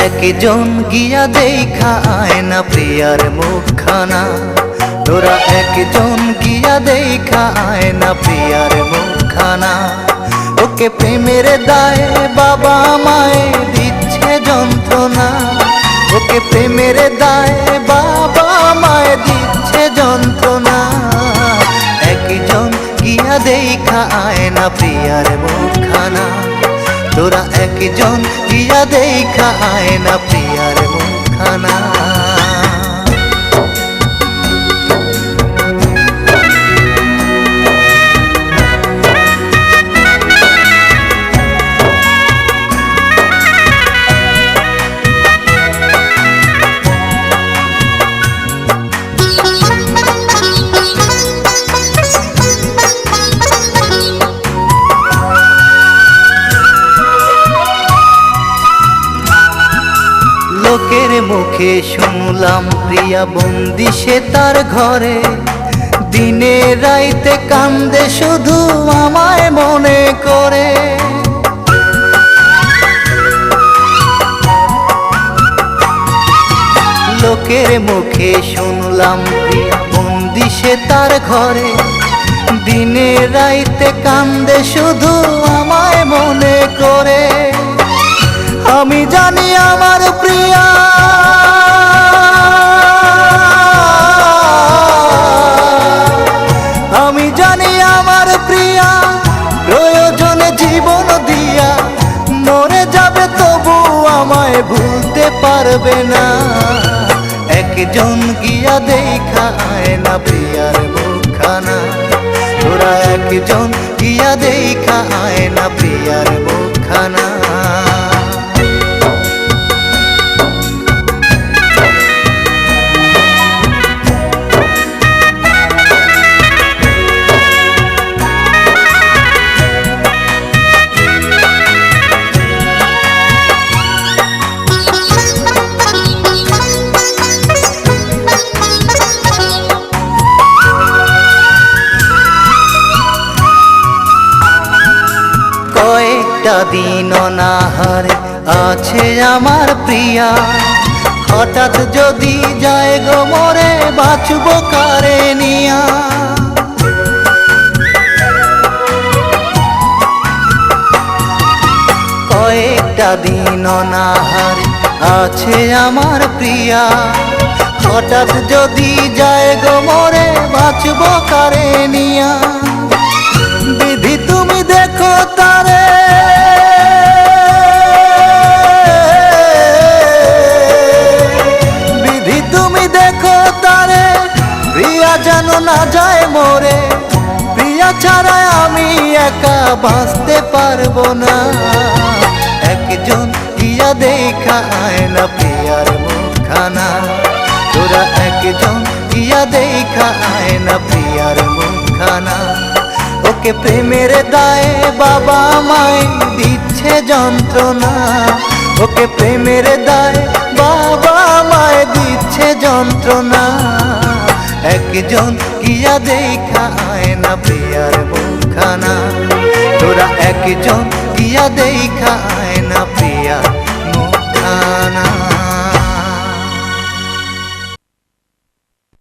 একজন গিয়া দেখা আয় না প্রিয়ার মুখখানা, তোরা একজন গিয়া দেখা আয় না প্রিয়ার মুখখানা। ওকে প্রেমের দায়ে বাবা মায়ে দিচ্ছে যন্ত্রণা, ওকে প্রেমের দায়ে বাবা মায়ে দিচ্ছে যন্ত্রণা। একজন গিয়া দেখা আয় না প্রিয়ার মুখখানা, তোরা একজন গিয়া দেখা আয় না প্রিয়ার মুখখানা। লোকের মুখে শুনলাম প্রিয়া বন্দি সে তার ঘরে, দিনে রাইতে কান্দে শুধু আমায় মনে করে। লোকের মুখে শুনলাম প্রিয়া বন্দি সে তার ঘরে, দিনে রাইতে কান্দে শুধু আমায় মনে করে। আমি জানি আমার প্রিয়া আমি জানি আমার প্রিয়া প্রয়োজনে জীবন দিয়া মরে যাবে, তবু আমায় ভুলতে পারবে না। একজন গিয়া দেখা আয় না প্রিয়ার মুখখানা, তোরা একজন গিয়া দেখা আয় না প্রিয়ার মুখখানা। কয়েকটা দিন অনাহারে আছে আমার প্রিয়া, হঠাৎ যদি যায় গো মরে বাঁচব কারে নিয়া। কয়েকটা দিন অনাহারে আছে আমার প্রিয়া, হঠাৎ যদি যায় গো মরে বাঁচব কারে নিয়া। বিধি তুমি দেখো তারে, বিধি তুমি দেখো তারে, প্রিয়া যেন না যায় মরে। প্রিয়া ছাড়া আমি একা বাঁচতে পারবো না। একজন গিয়া দেখা আয় না প্রিয়ার মুখখানা, তোরা একজন গিয়া দেখা আয় না প্রিয়ার মুখখানা। ওকে প্রেমের দায়ে বাবা মায় দিচ্ছে যন্ত্রণা, ওকে প্রেমের দায়ে বাবা মায় দিচ্ছে যন্ত্রণা। একজন গিয়া দেখা আয় না প্রিয়ার মুখখানা, তোরা একজন গিয়া দেখা আয় না প্রিয়ার মুখখানা।